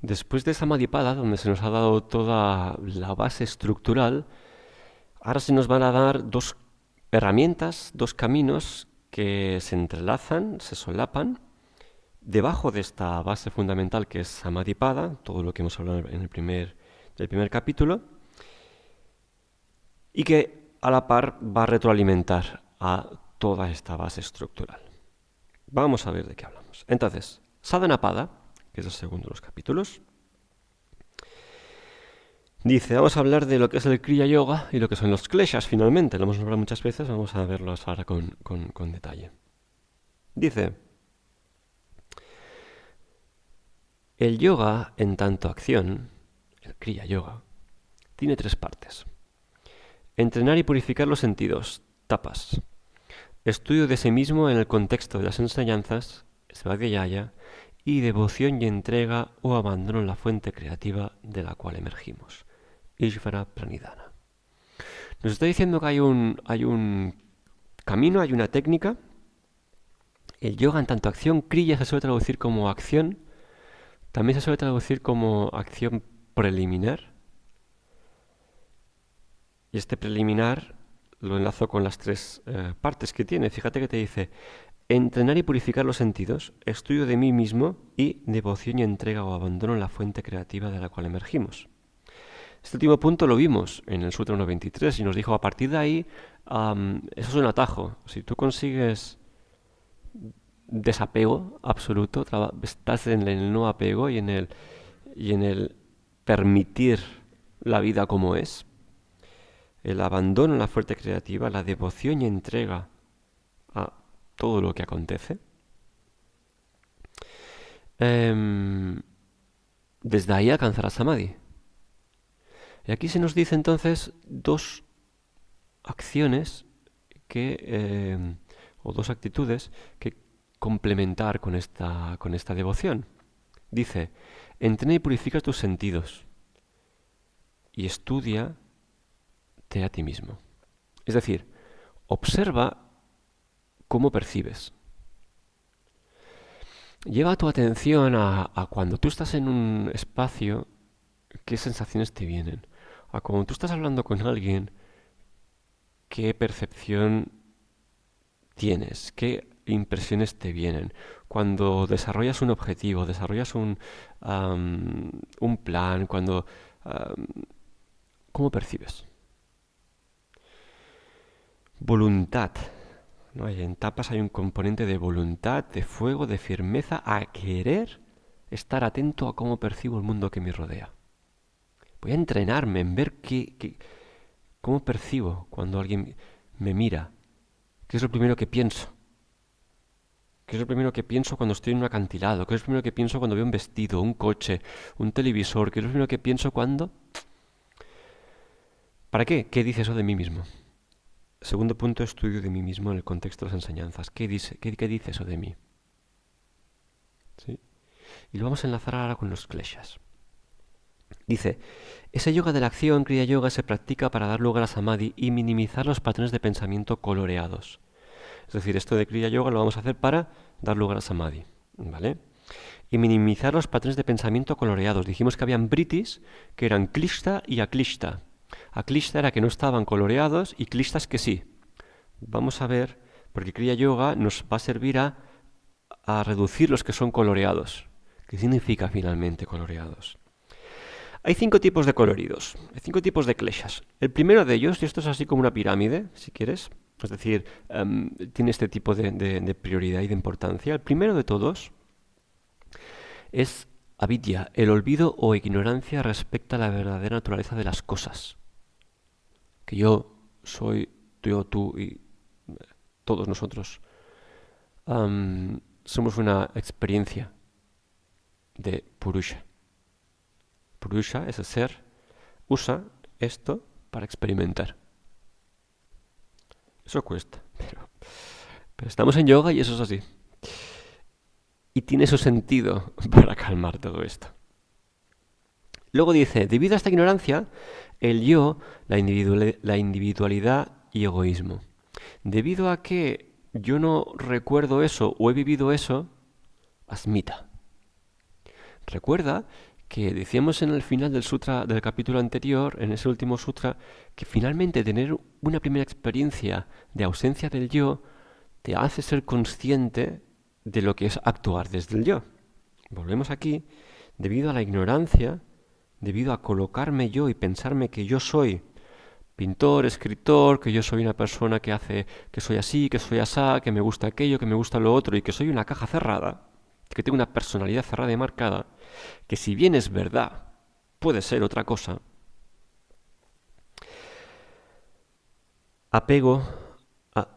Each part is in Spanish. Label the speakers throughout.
Speaker 1: Después de Samadhipada, donde se nos ha dado toda la base estructural, ahora se nos van a dar dos herramientas, dos caminos que se entrelazan, se solapan, debajo de esta base fundamental que es Samadhipada, todo lo que hemos hablado en del primer capítulo, y que a la par va a retroalimentar a toda esta base estructural. Vamos a ver de qué hablamos. Entonces, Sadhanapada, que es el segundo de los capítulos, dice, vamos a hablar de lo que es el Kriya Yoga y lo que son los kleshas finalmente. Lo hemos hablado muchas veces, vamos a verlos ahora con detalle. Dice, el yoga en tanto acción, el Kriya Yoga, tiene tres partes. Entrenar y purificar los sentidos, tapas. Estudio de sí mismo en el contexto de las enseñanzas, svadhyaya, y devoción y entrega o abandono en la fuente creativa de la cual emergimos. Ishvara Pranidhana. Nos está diciendo que hay un camino, hay una técnica. El yoga en tanto acción, kriya se suele traducir como acción, también se suele traducir como acción preliminar. Y este preliminar lo enlazo con las tres partes que tiene. Fíjate que te dice, entrenar y purificar los sentidos, estudio de mí mismo y devoción y entrega o abandono en la fuente creativa de la cual emergimos. Este último punto lo vimos en el Sutra 1.23 y nos dijo, a partir de ahí, eso es un atajo. Si tú consigues desapego absoluto, estás en el no apego y en el permitir la vida como es, el abandono en la fuente creativa, la devoción y entrega a todo lo que acontece, desde ahí alcanzarás Samadhi. Y aquí se nos dice entonces dos acciones o dos actitudes que complementar con esta devoción. Dice, entrena y purifica tus sentidos y estúdiate a ti mismo. Es decir, observa cómo percibes. Lleva tu atención a cuando tú estás en un espacio, qué sensaciones te vienen. A cuando tú estás hablando con alguien, qué percepción tienes, qué impresiones te vienen. Cuando desarrollas un objetivo, desarrollas un plan, ¿cómo percibes? Voluntad. ¿No? En tapas hay un componente de voluntad, de fuego, de firmeza, a querer estar atento a cómo percibo el mundo que me rodea. Voy a entrenarme en ver cómo percibo cuando alguien me mira. ¿Qué es lo primero que pienso? ¿Qué es lo primero que pienso cuando estoy en un acantilado? ¿Qué es lo primero que pienso cuando veo un vestido, un coche, un televisor? ¿Qué es lo primero que pienso cuando... ¿Para qué? ¿Qué dice eso de mí mismo? Segundo punto, estudio de mí mismo en el contexto de las enseñanzas. ¿Qué dice eso de mí? ¿Sí? Y lo vamos a enlazar ahora con los kleshas. Dice, ese yoga de la acción, Kriya Yoga, se practica para dar lugar a Samadhi y minimizar los patrones de pensamiento coloreados. Es decir, esto de Kriya Yoga lo vamos a hacer para dar lugar a Samadhi, ¿vale? Y minimizar los patrones de pensamiento coloreados. Dijimos que habían vritis, que eran klishta y aklishta. Aklishta era que no estaban coloreados y klishtas que sí. Vamos a ver, porque Kriya Yoga nos va a servir a reducir los que son coloreados. ¿Qué significa finalmente coloreados? Hay 5 tipos de coloridos, hay 5 tipos de kleshas. El primero de ellos, y esto es así como una pirámide, si quieres, es decir, tiene este tipo de prioridad y de importancia. El primero de todos es avidya, el olvido o ignorancia respecto a la verdadera naturaleza de las cosas. Que yo soy, tú y todos nosotros somos una experiencia de Purusha. Purusha, ese ser, usa esto para experimentar. Eso cuesta, pero estamos en yoga y eso es así. Y tiene su sentido para calmar todo esto. Luego dice, debido a esta ignorancia, el yo, la individualidad y egoísmo. Debido a que yo no recuerdo eso o he vivido eso, asmita. Recuerda que decíamos en el final del sutra, del capítulo anterior, en ese último sutra, que finalmente tener una primera experiencia de ausencia del yo te hace ser consciente de lo que es actuar desde el yo. Volvemos aquí, debido a la ignorancia, debido a colocarme yo y pensarme que yo soy pintor, escritor, que yo soy una persona que hace, que soy así, que soy asá, que me gusta aquello, que me gusta lo otro y que soy una caja cerrada, que tengo una personalidad cerrada y marcada, que si bien es verdad, puede ser otra cosa. Apego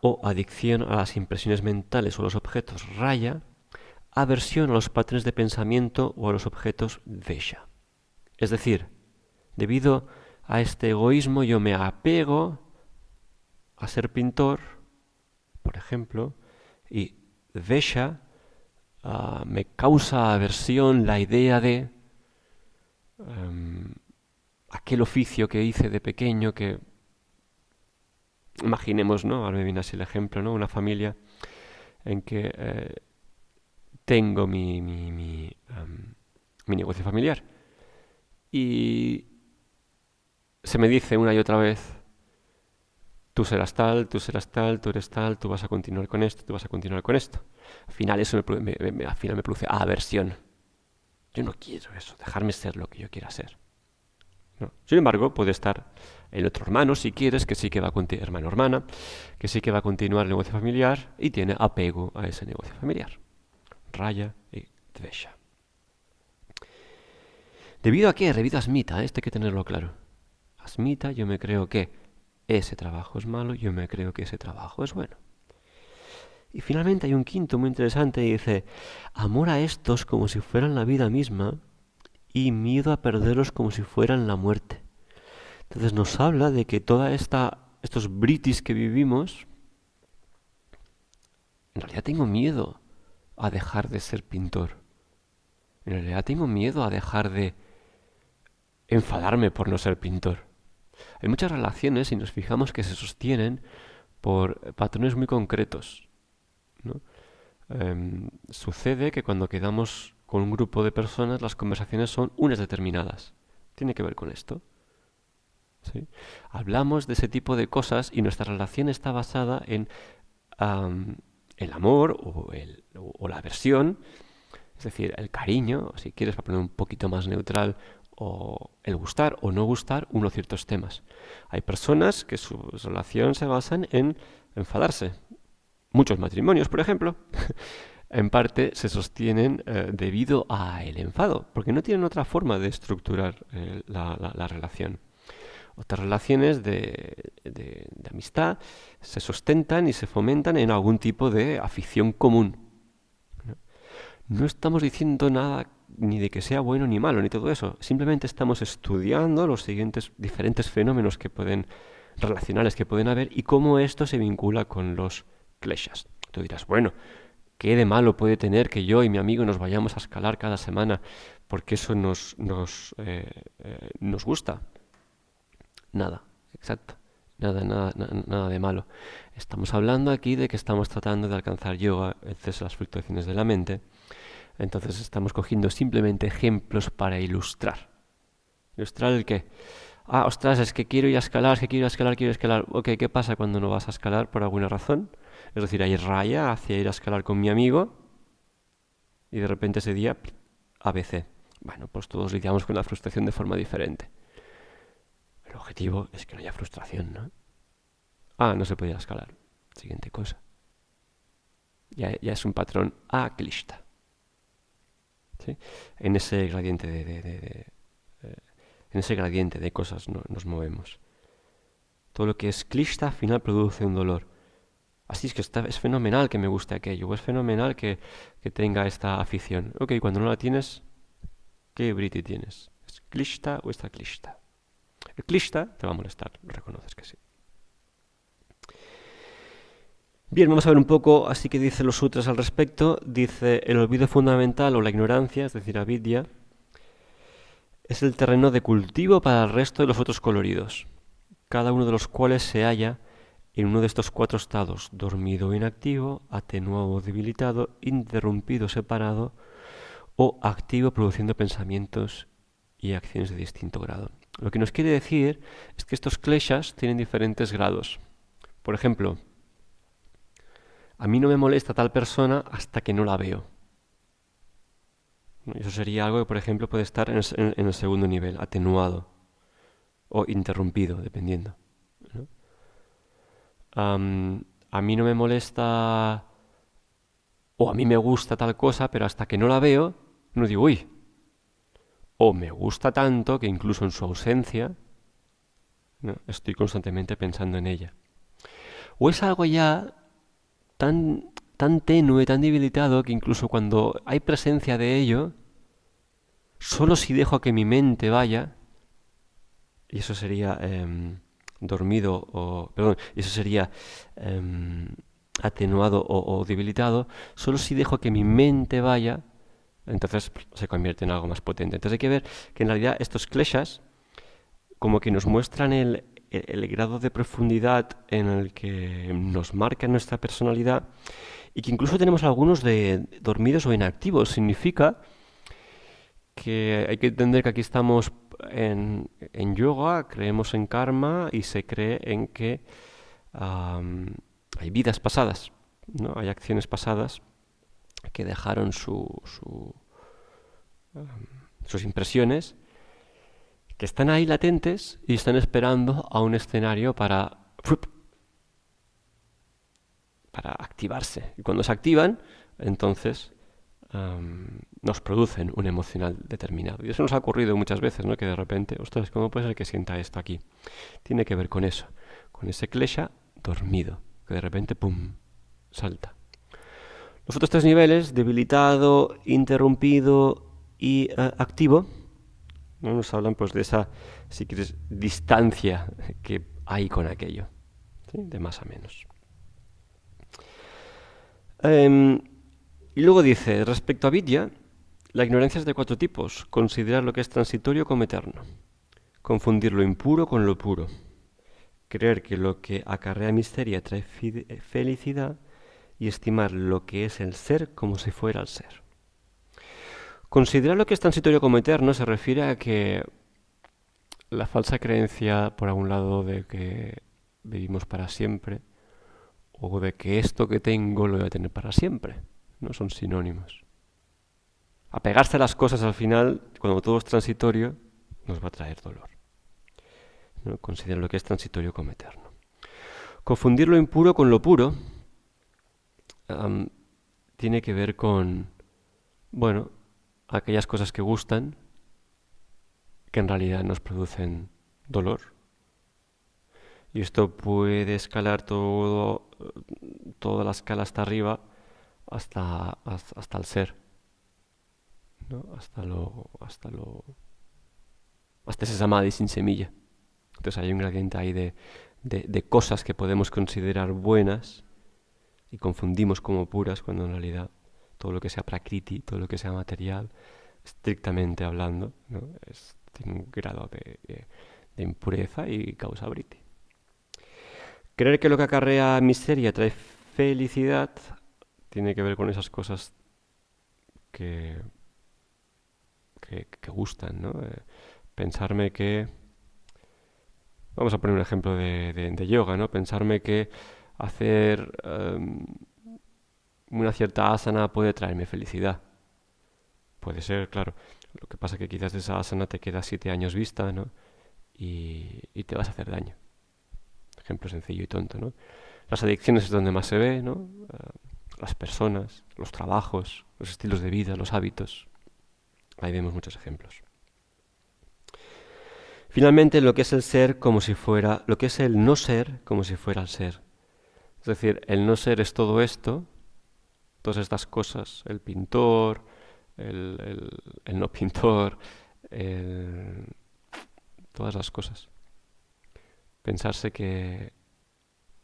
Speaker 1: o adicción a las impresiones mentales o los objetos raya, aversión a los patrones de pensamiento o a los objetos vesha. Es decir, debido a este egoísmo yo me apego a ser pintor, por ejemplo, y vesha me causa aversión la idea de aquel oficio que hice de pequeño que imaginemos, ¿no? Ahora me viene así el ejemplo, ¿no? Una familia en que tengo mi negocio familiar y se me dice una y otra vez, tú serás tal, tú serás tal, tú eres tal, tú vas a continuar con esto, tú vas a continuar con esto. Al final eso al final me produce aversión. Yo no quiero eso, dejarme ser lo que yo quiera ser. ¿No? Sin embargo, puede estar el otro hermano, si quieres, que sí que va a continuar, hermano o hermana, que sí que va a continuar el negocio familiar y tiene apego a ese negocio familiar. Raya y dvesha. ¿Debido a qué? Debido a asmita, esto hay que tenerlo claro. Asmita, yo me creo que ese trabajo es malo, yo me creo que ese trabajo es bueno. Y finalmente hay un quinto muy interesante y dice, amor a estos como si fueran la vida misma y miedo a perderlos como si fueran la muerte. Entonces nos habla de que estos britis que vivimos, en realidad tengo miedo a dejar de ser pintor. En realidad tengo miedo a dejar de enfadarme por no ser pintor. Hay muchas relaciones, si nos fijamos, que se sostienen por patrones muy concretos, ¿no? Sucede que cuando quedamos con un grupo de personas, las conversaciones son unas determinadas. Tiene que ver con esto. ¿Sí? Hablamos de ese tipo de cosas y nuestra relación está basada en el amor o la aversión, es decir, el cariño, o si quieres para poner un poquito más neutral, o el gustar o no gustar unos ciertos temas. Hay personas que su relación se basan en enfadarse. Muchos matrimonios, por ejemplo, en parte se sostienen debido a el enfado, porque no tienen otra forma de estructurar la relación. Otras relaciones de amistad se sustentan y se fomentan en algún tipo de afición común. No estamos diciendo nada ni de que sea bueno ni malo, ni todo eso. Simplemente estamos estudiando los siguientes diferentes fenómenos relacionales que pueden haber y cómo esto se vincula con los kleshas. Tú dirás, bueno, ¿qué de malo puede tener que yo y mi amigo nos vayamos a escalar cada semana porque eso nos gusta? Nada, exacto. Nada de malo. Estamos hablando aquí de que estamos tratando de alcanzar yoga, las fluctuaciones de la mente. Entonces estamos cogiendo simplemente ejemplos para ilustrar. ¿Ilustrar el qué? Ah, ostras, es que quiero ir a escalar, es que quiero escalar. Ok, ¿qué pasa cuando no vas a escalar por alguna razón? Es decir, hay raya hacia ir a escalar con mi amigo y de repente ese día, ABC. Bueno, pues todos lidiamos con la frustración de forma diferente. El objetivo es que no haya frustración, ¿no? Ah, no se puede ir a escalar. Siguiente cosa. Ya es un patrón aklishta. ¿Sí? En ese gradiente en ese gradiente de cosas nos movemos. Todo lo que es klishta al final produce un dolor. Así es que es fenomenal que me guste aquello, o es fenomenal que tenga esta afición. Ok, cuando no la tienes, ¿qué briti tienes? ¿Es klishta o está klishta? El klishta te va a molestar, reconoces que sí. Bien, vamos a ver un poco, así que dice los sutras al respecto. Dice, el olvido fundamental o la ignorancia, es decir, avidya, es el terreno de cultivo para el resto de los otros coloridos, cada uno de los cuales se halla en uno de estos cuatro estados: dormido o inactivo, atenuado o debilitado, interrumpido o separado, o activo produciendo pensamientos y acciones de distinto grado. Lo que nos quiere decir es que estos kleshas tienen diferentes grados. Por ejemplo, a mí no me molesta tal persona hasta que no la veo. Eso sería algo que, por ejemplo, puede estar en el segundo nivel, atenuado o interrumpido, dependiendo, ¿no? A mí no me molesta o a mí me gusta tal cosa, pero hasta que no la veo, no digo, uy. O me gusta tanto que incluso en su ausencia, ¿no?, estoy constantemente pensando en ella. O es algo ya tan tenue, tan debilitado, que incluso cuando hay presencia de ello, solo si dejo que mi mente vaya, y eso sería dormido, perdón, eso sería atenuado o debilitado, solo si dejo que mi mente vaya, entonces se convierte en algo más potente. Entonces hay que ver que en realidad estos kleshas como que nos muestran el grado de profundidad en el que nos marca nuestra personalidad, y que incluso tenemos algunos de dormidos o inactivos. Significa que hay que entender que aquí estamos en yoga, creemos en karma y se cree en que hay vidas pasadas, ¿no? Hay acciones pasadas que dejaron sus impresiones, que están ahí latentes y están esperando a un escenario para activarse. Y cuando se activan, entonces nos producen un emocional determinado. Y eso nos ha ocurrido muchas veces, ¿no? Que de repente, ostras, ¿cómo puede ser que sienta esto aquí? Tiene que ver con eso, con ese klesha dormido, que de repente, ¡pum!, salta. Los otros tres niveles, debilitado, interrumpido y activo, ¿no?, nos hablan pues de esa, si quieres, distancia que hay con aquello, ¿sí?, de más a menos. Y luego dice, respecto a vidya, la ignorancia es de 4 tipos. Considerar lo que es transitorio como eterno. Confundir lo impuro con lo puro. Creer que lo que acarrea misteria trae felicidad y estimar lo que es el ser como si fuera el ser. Considerar lo que es transitorio como eterno se refiere a que la falsa creencia, por algún lado, de que vivimos para siempre, o de que esto que tengo lo voy a tener para siempre, no son sinónimos. Apegarse a las cosas al final, cuando todo es transitorio, nos va a traer dolor, ¿no? Considerar lo que es transitorio como eterno. Confundir lo impuro con lo puro tiene que ver con, bueno, aquellas cosas que gustan, que en realidad nos producen dolor. Y esto puede escalar toda la escala hasta arriba, hasta el ser, ¿no? Hasta ese samadhi sin semilla. Entonces hay un gradiente ahí de cosas que podemos considerar buenas y confundimos como puras, cuando en realidad todo lo que sea prakriti, todo lo que sea material, estrictamente hablando, ¿no?, tiene un grado de impureza y causa vritti. Creer que lo que acarrea miseria trae felicidad tiene que ver con esas cosas que gustan, ¿no? Pensarme que... Vamos a poner un ejemplo de yoga, ¿no? Pensarme que hacer una cierta asana puede traerme felicidad. Puede ser, claro. Lo que pasa es que quizás de esa asana te queda 7 años vista, ¿no? Y te vas a hacer daño. Ejemplo sencillo y tonto, ¿no? Las adicciones es donde más se ve, ¿no? Las personas, los trabajos, los estilos de vida, los hábitos. Ahí vemos muchos ejemplos. Finalmente, lo que es el ser como si fuera, lo que es el no ser como si fuera el ser. Es decir, el no ser es todo esto, todas estas cosas, el pintor, el no pintor, todas las cosas. Pensarse que...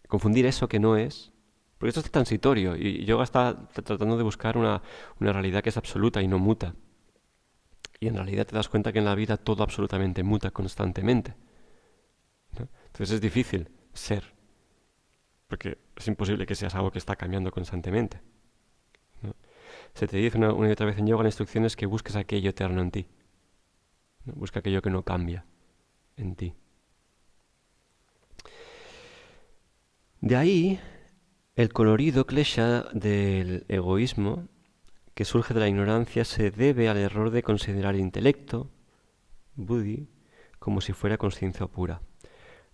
Speaker 1: Confundir eso que no es, porque esto es transitorio, y yoga está tratando de buscar una realidad que es absoluta y no muta. Y en realidad te das cuenta que en la vida todo absolutamente muta constantemente, ¿no? Entonces es difícil ser, porque es imposible que seas algo que está cambiando constantemente, ¿no? Se te dice una y otra vez en yoga en instrucciones que busques aquello eterno en ti. ¿no? Busca aquello que no cambia en ti. De ahí el colorido klesha del egoísmo que surge de la ignorancia se debe al error de considerar el intelecto, buddhi, como si fuera conciencia pura.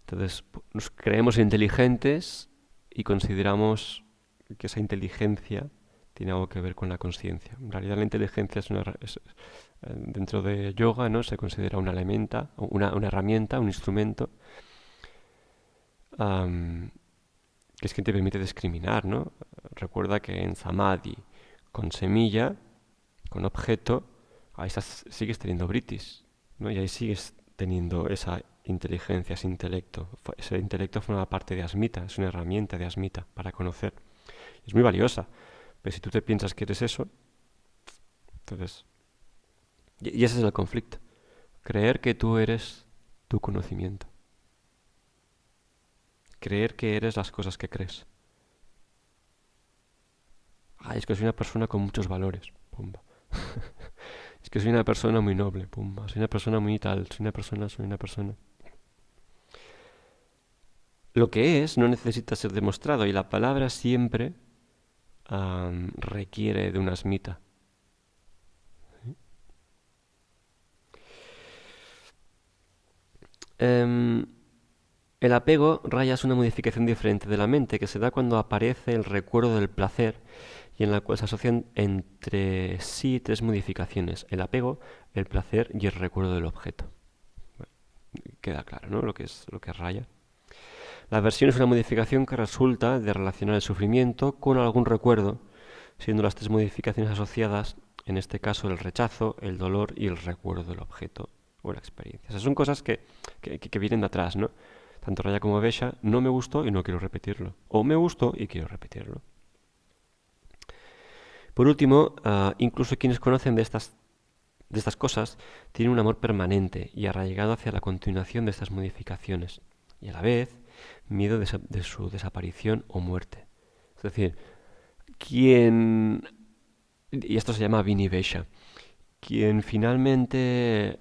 Speaker 1: Entonces nos creemos inteligentes y consideramos que esa inteligencia tiene algo que ver con la conciencia. En realidad la inteligencia dentro de yoga, ¿no? Se considera una herramienta, un instrumento um, que es que te permite discriminar, ¿no? Recuerda que en samadhi, con semilla, con objeto, ahí sigues teniendo britis, ¿no? Y ahí sigues teniendo esa inteligencia, ese intelecto. Ese intelecto forma parte de asmita, es una herramienta de asmita para conocer. Es muy valiosa, pero si tú te piensas que eres eso, entonces... Y ese es el conflicto. Creer que tú eres tu conocimiento. Creer que eres las cosas que crees. Ay, es que soy una persona con muchos valores. Pumba. Es que soy una persona muy noble. Pumba. Soy una persona muy tal. Soy una persona. Lo que es no necesita ser demostrado y la palabra siempre requiere de una asmita. El apego, Raya, es una modificación diferente de la mente que se da cuando aparece el recuerdo del placer y en la cual se asocian entre sí tres modificaciones: el apego, el placer y el recuerdo del objeto. Bueno, queda claro, ¿no? Lo que es Raya. La aversión es una modificación que resulta de relacionar el sufrimiento con algún recuerdo, siendo las tres modificaciones asociadas, en este caso, el rechazo, el dolor y el recuerdo del objeto o la experiencia. Esas son cosas que vienen de atrás, ¿no? Tanto Raya como Vesha, no me gustó y no quiero repetirlo. O me gustó y quiero repetirlo. Por último, incluso quienes conocen de estas cosas tienen un amor permanente y arraigado hacia la continuación de estas modificaciones. Y a la vez, miedo de su desaparición o muerte. Es decir, quien... Y esto se llama Vinivesha. Quien finalmente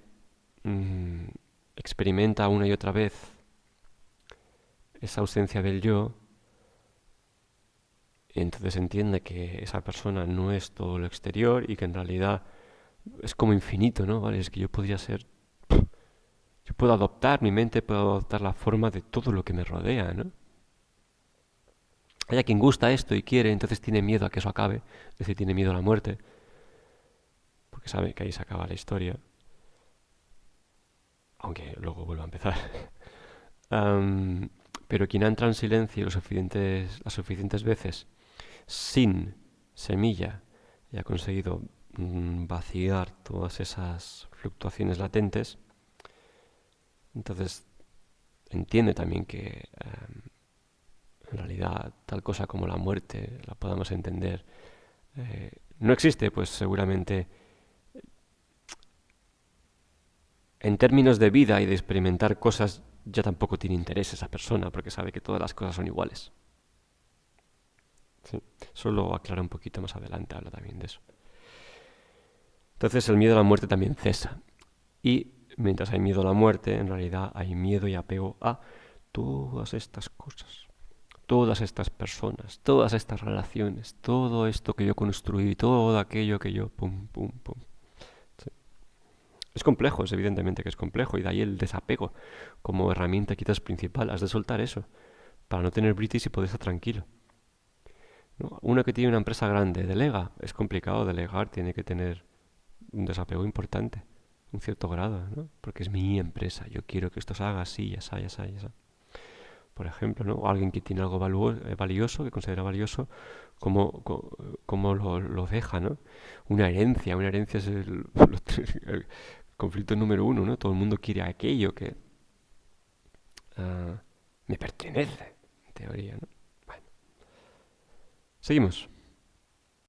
Speaker 1: experimenta una y otra vez esa ausencia del yo, entonces entiende que esa persona no es todo lo exterior y que en realidad es como infinito, ¿no? ¿Vale? Es que yo podría ser... Yo puedo adoptar, mi mente puede adoptar la forma de todo lo que me rodea, ¿no? Hay a quien gusta esto y quiere, entonces tiene miedo a que eso acabe, es decir, tiene miedo a la muerte, porque sabe que ahí se acaba la historia, aunque luego vuelva a empezar. um, pero quien entra en silencio las suficientes veces sin semilla y ha conseguido vaciar todas esas fluctuaciones latentes, entonces entiende también que en realidad tal cosa como la muerte la podamos entender. No existe, pues seguramente en términos de vida y de experimentar cosas ya tampoco tiene interés esa persona porque sabe que todas las cosas son iguales. ¿Sí? Solo aclara un poquito más adelante, habla también de eso. Entonces el miedo a la muerte también cesa. Y mientras hay miedo a la muerte, en realidad hay miedo y apego a todas estas cosas, todas estas personas, todas estas relaciones, todo esto que yo construí, todo aquello que yo... Pum, pum, pum. Sí. Es complejo, es evidentemente que es complejo, y de ahí el desapego como herramienta quizás principal. Has de soltar eso para no tener britis y poder estar tranquilo. ¿No? Uno que tiene una empresa grande, delega. Es complicado delegar, tiene que tener un desapego importante, un cierto grado, ¿no? Porque es mi empresa, yo quiero que esto se haga así, ya está, ya está, ya está. Por ejemplo, ¿no? O alguien que tiene algo valioso, que considera valioso, cómo lo deja, ¿no? Una herencia es el conflicto número uno, ¿no? Todo el mundo quiere aquello que me pertenece, en teoría, ¿no? Bueno, seguimos.